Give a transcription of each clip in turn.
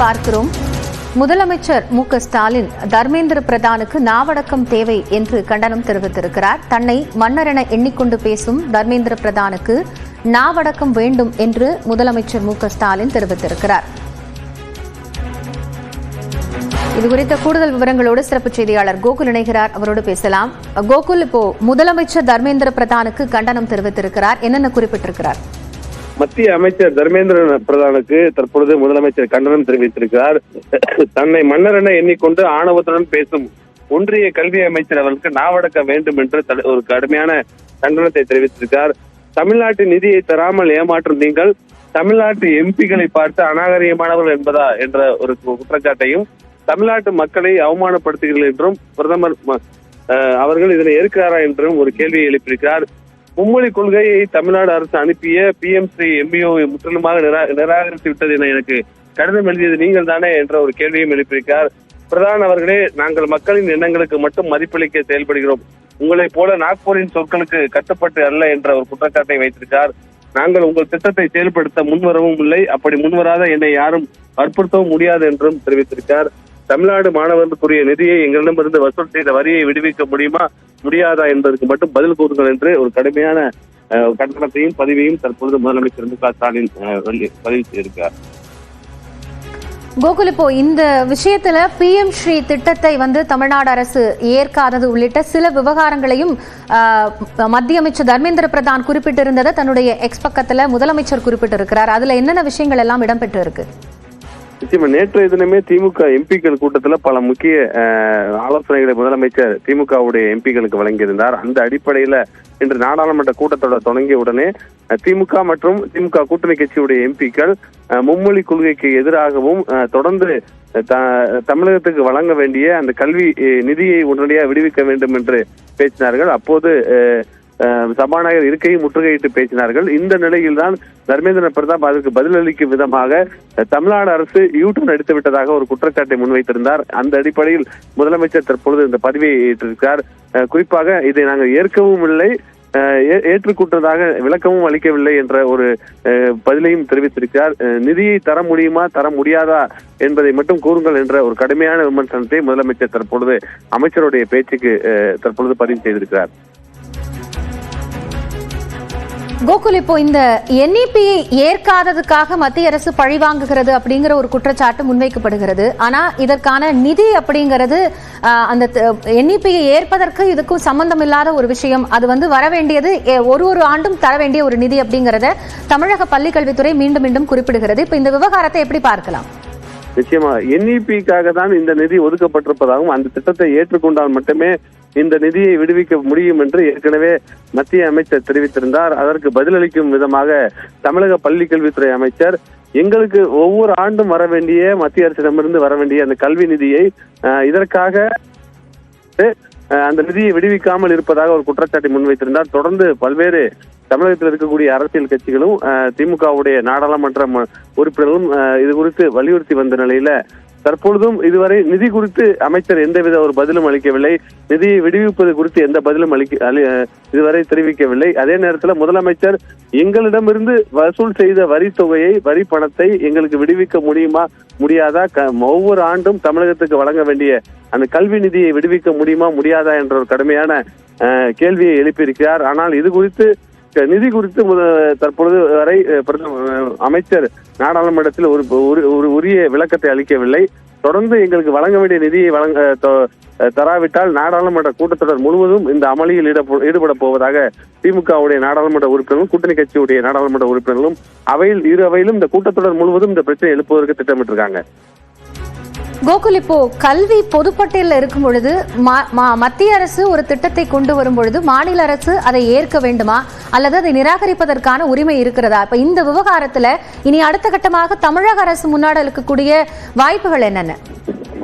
பார்க்கிறோம். முதலமைச்சர் மு.க.ஸ்டாலின் தர்மேந்திர பிரதானுக்கு நாவடக்கம் தேவை என்று கண்டனம் தெரிவித்திருக்கிறார். தன்னை மன்னர் என எண்ணிக்கொண்டு பேசும் தர்மேந்திர பிரதானுக்கு நாவடக்கம் வேண்டும் என்று முதலமைச்சர் மு.க.ஸ்டாலின் தெரிவித்திருக்கிறார். இதுகுறித்த கூடுதல் விவரங்களோடு சிறப்பு செய்தியாளர் கோகுல் இணைகிறார். அவரோடு பேசலாம். கோகுல், இப்போ முதலமைச்சர் தர்மேந்திர பிரதானுக்கு கண்டனம் தெரிவித்திருக்கிறார், என்னென்ன குறிப்பிட்டிருக்கிறார்? மத்திய அமைச்சர் தர்மேந்திர பிரதானுக்கு தற்பொழுது முதலமைச்சர் கண்டனம் தெரிவித்திருக்கிறார். தன்னை மன்னர் என எண்ணிக்கொண்டு ஆணவத்துடன் பேசும் ஒன்றிய கல்வி அமைச்சர் அவர்களுக்கு நாவடக்க வேண்டும் என்று ஒரு கடுமையான கண்டனத்தை தெரிவித்திருக்கிறார். தமிழ்நாட்டின் நிதியை தராமல் ஏமாற்றும் நீங்கள் தமிழ்நாட்டு எம்பிக்களை பார்த்து அநாகரிகமானவர்கள் என்பதா என்ற ஒரு குற்றச்சாட்டையும், தமிழ்நாட்டு மக்களை அவமானப்படுத்துகிறீர்கள் என்றும் பிரதமர் அவர்கள் இதனை ஏற்கிறாரா என்றும் ஒரு கேள்வியை எழுப்பியிருக்கிறார். மும்மொழி கொள்கையை தமிழ்நாடு அரசு அனுப்பிய PMC MBO முற்றிலுமாக நிராகரித்து விட்டது என எனக்கு கடிதம் எழுதியது நீங்கள் தானே என்ற ஒரு கேள்வியும் எழுப்பியிருக்கிறார். பிரதான் அவர்களே, நாங்கள் மக்களின் எண்ணங்களுக்கு மட்டும் மதிப்பளிக்க செயல்படுகிறோம், உங்களை போல நாக்பூரின் சொற்களுக்கு கட்டுப்பட்டு அல்ல என்ற ஒரு குற்றச்சாட்டை வைத்திருக்கிறார். நாங்கள் உங்கள் திட்டத்தை செயல்படுத்த முன்வரவும் இல்லை, அப்படி முன்வராத என்னை யாரும் வற்புறுத்தவும் முடியாது என்றும் தெரிவித்திருக்கிறார். தமிழ்நாடு மாணவர்களுக்குரிய நிதியை எங்களிடமிருந்து வசூல் செய்த வரியை விடுவிக்க முடியுமா முடியாதா என்பதற்கு மட்டும் பதில் கூறுங்கள் என்று ஒரு கடுமையான கண்டனத்தையும் பதிவையும் தற்பொழுது முதலமைச்சர் மு.க.ஸ்டாலின் பதிவு செய்திருக்கிறார். கோகுல், இப்போ இந்த விஷயத்துல PM ஸ்ரீ திட்டத்தை தமிழ்நாடு அரசு ஏற்காதது உள்ளிட்ட சில விவகாரங்களையும் மத்திய அமைச்சர் தர்மேந்திர பிரதான் குறிப்பிட்டிருந்ததை தன்னுடைய எக்ஸ் பக்கத்துல முதலமைச்சர் குறிப்பிட்டிருக்கிறார். அதுல என்னென்ன விஷயங்கள் எல்லாம் இடம்பெற்று இருக்கு? நிச்சயமா நேற்றைய தினமே திமுக எம்பிக்கள் கூட்டத்துல பல முக்கிய ஆலோசனைகளை முதலமைச்சர் திமுகவுடைய எம்பிக்களுக்கு வழங்கியிருந்தார். அந்த அடிப்படையில இன்று நாடாளுமன்ற கூட்டத்தொடர் தொடங்கிய உடனே திமுக மற்றும் திமுக கூட்டணி கட்சியுடைய எம்பிக்கள் மும்மொழி கொள்கைக்கு எதிராகவும் தொடர்ந்து தமிழகத்துக்கு வழங்க வேண்டிய அந்த கல்வி நிதியை உடனடியாக விடுவிக்க வேண்டும் என்று பேசினார்கள். அப்போது சபாநாயகர் இருக்கையை முற்றுகையிட்டு பேசினார்கள். இந்த நிலையில்தான் தர்மேந்திர பிரதான் அதற்கு பதிலளிக்கும் விதமாக தமிழ்நாடு அரசு யூட்டர்ன் எடுத்து விட்டதாக ஒரு குற்றச்சாட்டை முன்வைத்திருந்தார். அந்த அடிப்படையில் முதலமைச்சர் தற்பொழுது இந்த பதிவை ஏற்றிருக்கிறார். குறிப்பாக இதை நாங்கள் ஏற்கவும் இல்லை, ஏற்றுக்கொண்டதாக விளக்கமும் அளிக்கவில்லை என்ற ஒரு பதிலையும் தெரிவித்திருக்கிறார். நிதியை தர முடியுமா தர முடியாதா என்பதை மட்டும் கூறுங்கள் என்ற ஒரு கடுமையான விமர்சனத்தை முதலமைச்சர் தற்பொழுது அமைச்சருடைய பேச்சுக்கு தற்பொழுது பதிவு செய்திருக்கிறார். கோகுல், இப்போ இந்த NEP ஏற்காததுக்காக மத்திய அரசு பழிவாங்குகிறது அப்படிங்கிற ஒரு குற்றச்சாட்டு முன்வைக்கப்படுகிறது. ஆனா இதற்கான நிதி அப்படிங்கிறது அந்த NEP ஏற்பதற்கு இதுக்கும் சம்பந்தம் இல்லாத ஒரு விஷயம். அது வர வேண்டியது ஒரு ஆண்டும் தர வேண்டிய ஒரு நிதி அப்படிங்கறத தமிழக பள்ளிக்கல்வித்துறை மீண்டும் மீண்டும் குறிப்பிடுகிறது. இப்ப இந்த விவகாரத்தை எப்படி பார்க்கலாம்? நிச்சயமா NEP-க்காக தான் இந்த நிதி ஒதுக்கப்பட்டிருப்பதாகவும் அந்த திட்டத்தை ஏற்றுக்கொண்டால் மட்டுமே இந்த நிதியை விடுவிக்க முடியும் என்று ஏற்கனவே மத்திய அமைச்சர் தெரிவித்திருந்தார். அதற்கு பதிலளிக்கும் விதமாக தமிழக பள்ளிக்கல்வித்துறை அமைச்சர், எங்களுக்கு ஒவ்வொரு ஆண்டும் வர வேண்டிய மத்திய அரசிடமிருந்து வர வேண்டிய அந்த கல்வி நிதியை இதற்காக அந்த நிதியை விடுவிக்காமல் இருப்பதாக ஒரு குற்றச்சாட்டை முன்வைத்திருந்தார். தொடர்ந்து பல்வேறு தமிழகத்தில் இருக்கக்கூடிய அரசியல் கட்சிகளும் திமுகவுடைய நாடாளுமன்ற உறுப்பினர்களும் இது குறித்து வலியுறுத்தி வந்த நிலையில தற்பொழுதும் இதுவரை நிதி குறித்து அமைச்சர் எந்தவித ஒரு பதிலும் அளிக்கவில்லை. நிதியை விடுவிப்பது குறித்து எந்த பதிலும் இதுவரை தெரிவிக்கவில்லை. அதே நேரத்தில் முதலமைச்சர் எங்களிடமிருந்து வசூல் செய்த வரி தொகையை, வரி பணத்தை எங்களுக்கு விடுவிக்க முடியுமா முடியாதா, ஒவ்வொரு ஆண்டும் தமிழகத்துக்கு வழங்க வேண்டிய அந்த கல்வி நிதியை விடுவிக்க முடியுமா முடியாதா என்ற ஒரு கடுமையான கேள்வியை எழுப்பியிருக்கிறார். ஆனால் இது குறித்து நிதி குறித்து தற்பொழுது வரை அமைச்சர் நாடாளுமன்றத்தில் ஒரு உரிய விளக்கத்தை அளிக்கவில்லை. தொடர்ந்து எங்களுக்கு வழங்க வேண்டிய நிதியை தராவிட்டால் நாடாளுமன்ற கூட்டத்தொடர் முழுவதும் இந்த அமளியில் ஈடுபட போவதாக திமுகவுடைய நாடாளுமன்ற உறுப்பினர்களும் கூட்டணி கட்சியுடைய நாடாளுமன்ற உறுப்பினர்களும் இரு அவையிலும் இந்த கூட்டத்தொடர் முழுவதும் இந்த பிரச்சனை எழுப்புவதற்கு திட்டமிட்டிருக்காங்க. கோகுல், இப்போ கல்வி பொதுப்பட்டியலில் இருக்கும் பொழுது மத்திய அரசு ஒரு திட்டத்தை கொண்டு வரும் பொழுது மாநில அரசு அதை ஏற்க வேண்டுமா அல்லது அதை நிராகரிப்பதற்கான உரிமை இருக்கிறதா? இப்ப இந்த விவகாரத்துல இனி அடுத்த கட்டமாக தமிழக அரசு முன்னாடி இருக்கக்கூடிய வாய்ப்புகள் என்னென்ன?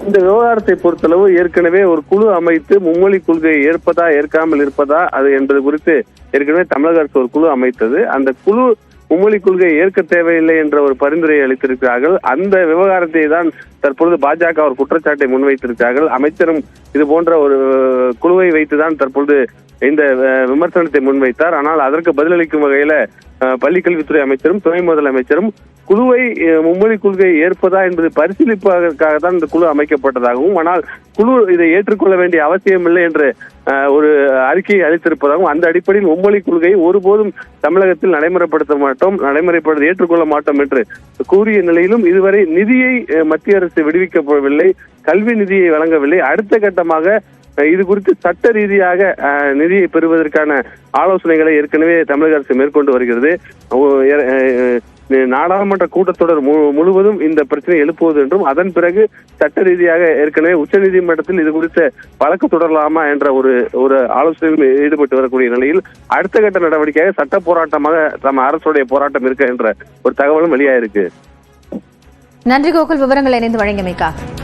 இந்த விவகாரத்தை பொறுத்தளவு ஏற்கனவே ஒரு குழு அமைத்து மும்மொழி கொள்கையை ஏற்பதா ஏற்காமல் இருப்பதா அது என்பது குறித்து ஏற்கனவே தமிழக அரசு ஒரு குழு அமைத்தது. அந்த குழு மும்மொழி கொள்கையை ஏற்க தேவையில்லை என்ற ஒரு பரிந்துரையை அளித்திருக்கிறார்கள். அந்த விவகாரத்தை தான் தற்பொழுது பாஜக ஒரு குற்றச்சாட்டை முன்வைத்திருக்கிறார்கள். அமைச்சரும் இது போன்ற ஒரு குழுவை வைத்துதான் தற்பொழுது இந்த விமர்சனத்தை முன்வைத்தார். ஆனால் அதற்கு பதிலளிக்கும் வகையில பள்ளிக்கல்வித்துறை அமைச்சரும் துணை முதலமைச்சரும் குழுவை மும்மொழி கொள்கையை ஏற்பதா என்பதை பரிசீலிப்பதற்காக தான் இந்த குழு அமைக்கப்பட்டதாகவும், ஆனால் குழு இதை ஏற்றுக்கொள்ள வேண்டிய அவசியம் இல்லை என்று ஒரு அறிக்கையை அளித்திருப்பதாகவும், அந்த அடிப்படையில் மும்மொழி கொள்கையை ஒருபோதும் தமிழகத்தில் நடைமுறைப்படுத்த ஏற்றுக்கொள்ள மாட்டோம் என்று கூறிய நிலையிலும் இதுவரை நிதியை மத்திய அரசு விடுவிக்கப்படவில்லை, கல்வி நிதியை வழங்கவில்லை. அடுத்த கட்டமாக இது குறித்து சட்ட ரீதியாக நிதியை பெறுவதற்கான ஆலோசனைகளை ஏற்கனவே தமிழக அரசு மேற்கொண்டு வருகிறது. நாடாளுமன்ற கூட்டத்தொடர் முழுவதும் இந்த பிரச்சனை எழுப்புவது என்றும், அதன் பிறகு சட்ட ரீதியாக ஏற்கனவே உச்சநீதிமன்றத்தில் இது குறித்த வழக்கு தொடரலாமா என்ற ஒரு ஆலோசனையில் ஈடுபட்டு வரக்கூடிய நிலையில் அடுத்த கட்ட நடவடிக்கையாக சட்ட போராட்டமாக நம்ம அரசுடைய போராட்டம் இருக்க என்ற ஒரு தகவலும் வெளியாயிருக்கு. நன்றி கோகுல், விவரங்கள் இணைந்து வழங்கியமைக்காக.